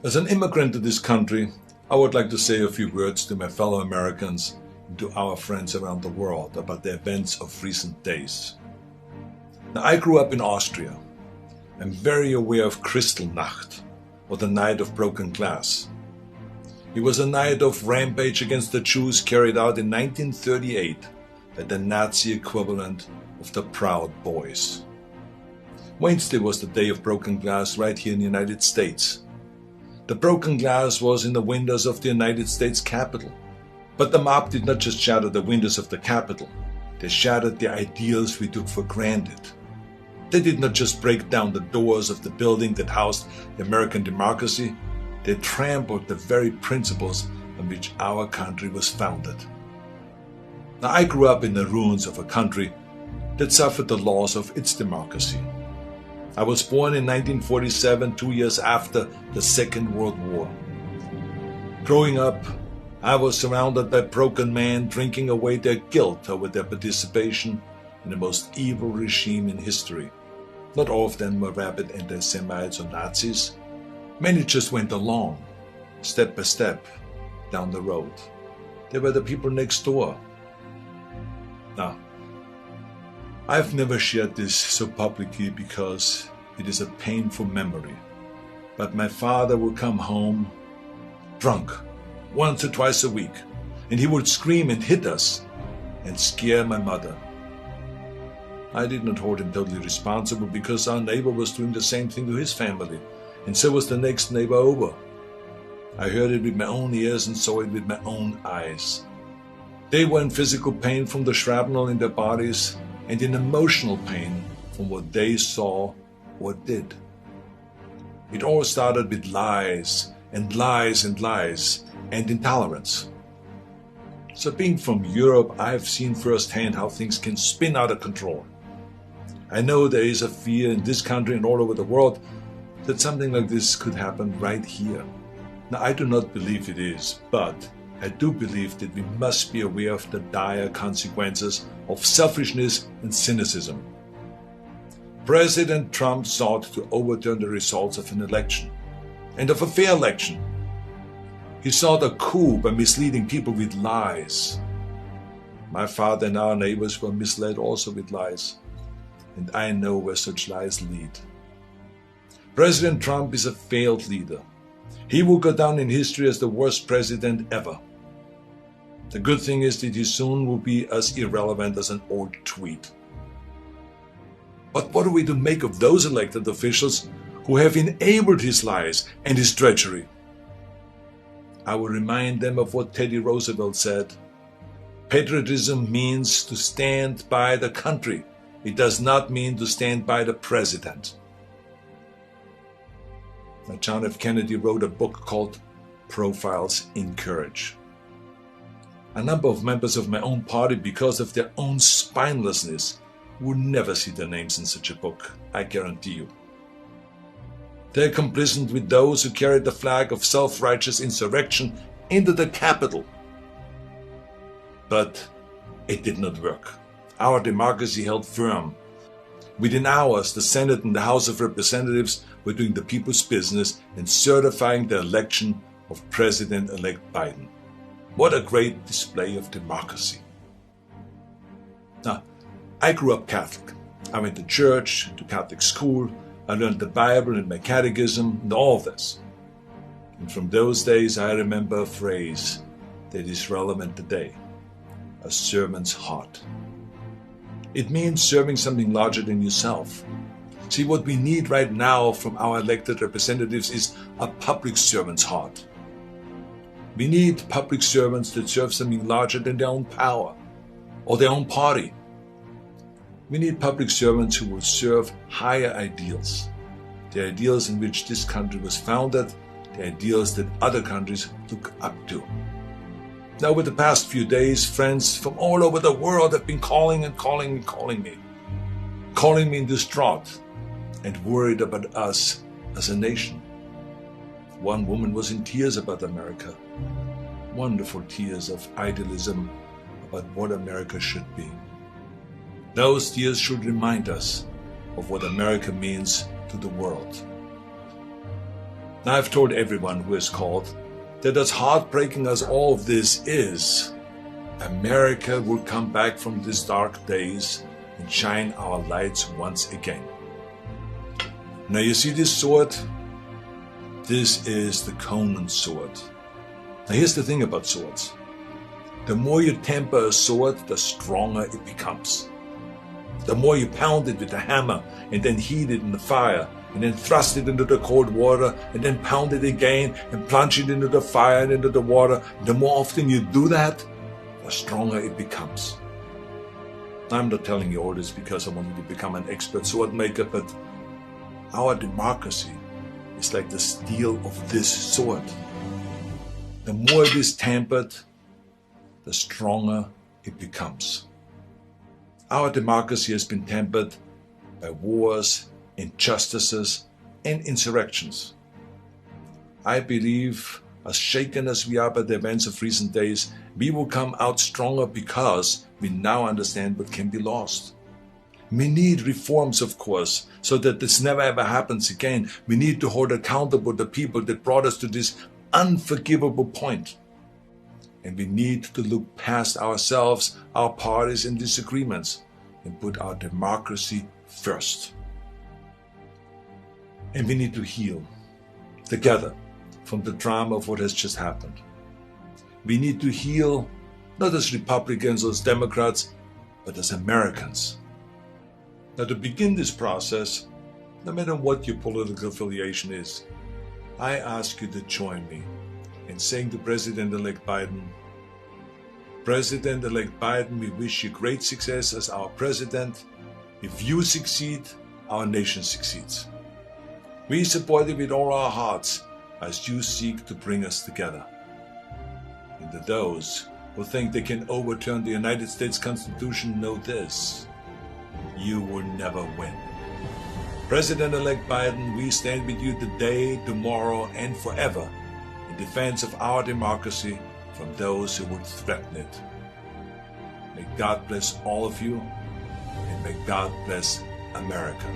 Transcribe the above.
As an immigrant to this country, I would like to say a few words to my fellow Americans and to our friends around the world about the events of recent days. Now, I grew up in Austria. I'm very aware of Kristallnacht, or the Night of Broken Glass. It was a night of rampage against the Jews carried out in 1938 by the Nazi equivalent of the Proud Boys. Wednesday was the day of broken glass right here in the United States. The broken glass was in the windows of the United States Capitol. But the mob did not just shatter the windows of the Capitol. They shattered the ideals we took for granted. They did not just break down the doors of the building that housed the American democracy. They trampled the very principles on which our country was founded. Now, I grew up in the ruins of a country that suffered the loss of its democracy. I was born in 1947, 2 years after the Second World War. Growing up, I was surrounded by broken men drinking away their guilt over their participation in the most evil regime in history. Not all of them were rabid anti-Semites or Nazis. Many just went along, step by step, down the road. They were the people next door. Now, I've never shared this so publicly because it is a painful memory. But my father would come home drunk once or twice a week, and he would scream and hit us and scare my mother. I did not hold him totally responsible because our neighbor was doing the same thing to his family, and so was the next neighbor over. I heard it with my own ears and saw it with my own eyes. They were in physical pain from the shrapnel in their bodies and in emotional pain from what they saw or did. It all started with lies and lies and lies and intolerance. So being from Europe, I've seen firsthand how things can spin out of control. I know there is a fear in this country and all over the world that something like this could happen right here. Now, I do not believe it is, but I do believe that we must be aware of the dire consequences of selfishness and cynicism. President Trump sought to overturn the results of an election, and of a fair election. He sought a coup by misleading people with lies. My father and our neighbors were misled also with lies, and I know where such lies lead. President Trump is a failed leader. He will go down in history as the worst president ever. The good thing is that he soon will be as irrelevant as an old tweet. But what are we to make of those elected officials who have enabled his lies and his treachery? I will remind them of what Teddy Roosevelt said. Patriotism means to stand by the country. It does not mean to stand by the president. Now, John F. Kennedy wrote a book called Profiles in Courage. A number of members of my own party, because of their own spinelessness, would never see their names in such a book, I guarantee you. They're complicit with those who carried the flag of self-righteous insurrection into the Capitol. But it did not work. Our democracy held firm. Within hours, the Senate and the House of Representatives were doing the people's business and certifying the election of President-elect Biden. What a great display of democracy. Now, I grew up Catholic. I went to church, to Catholic school. I learned the Bible and my catechism and all this. And from those days, I remember a phrase that is relevant today: a servant's heart. It means serving something larger than yourself. See, what we need right now from our elected representatives is a public servant's heart. We need public servants that serve something larger than their own power or their own party. We need public servants who will serve higher ideals, the ideals in which this country was founded, the ideals that other countries look up to. Now, over the past few days, friends from all over the world have been calling me distraught and worried about us as a nation. One woman was in tears about America, wonderful tears of idealism about what America should be. Those tears should remind us of what America means to the world. Now I've told everyone who is called that as heartbreaking as all of this is, America will come back from these dark days and shine our lights once again. Now you see this sword? This is the Conan sword. Now here's the thing about swords. The more you temper a sword, the stronger it becomes. The more you pound it with a hammer and then heat it in the fire and then thrust it into the cold water and then pound it again and plunge it into the fire and into the water, the more often you do that, the stronger it becomes. I'm not telling you all this because I want you to become an expert sword maker, but our democracy is like the steel of this sword. The more it is tempered, the stronger it becomes. Our democracy has been tempered by wars, injustices, and insurrections. I believe, as shaken as we are by the events of recent days, we will come out stronger because we now understand what can be lost. We need reforms, of course, so that this never ever happens again. We need to hold accountable the people that brought us to this unforgivable point. And we need to look past ourselves, our parties and disagreements, and put our democracy first. And we need to heal together from the drama of what has just happened. We need to heal not as Republicans or as Democrats, but as Americans. Now, to begin this process, no matter what your political affiliation is, I ask you to join me in saying to President-elect Biden, President-elect Biden, we wish you great success as our president. If you succeed, our nation succeeds. We support you with all our hearts as you seek to bring us together. And to those who think they can overturn the United States Constitution, know this: you will never win. President-elect Biden, we stand with you today, tomorrow, and forever in defense of our democracy from those who would threaten it. May God bless all of you, and may God bless America.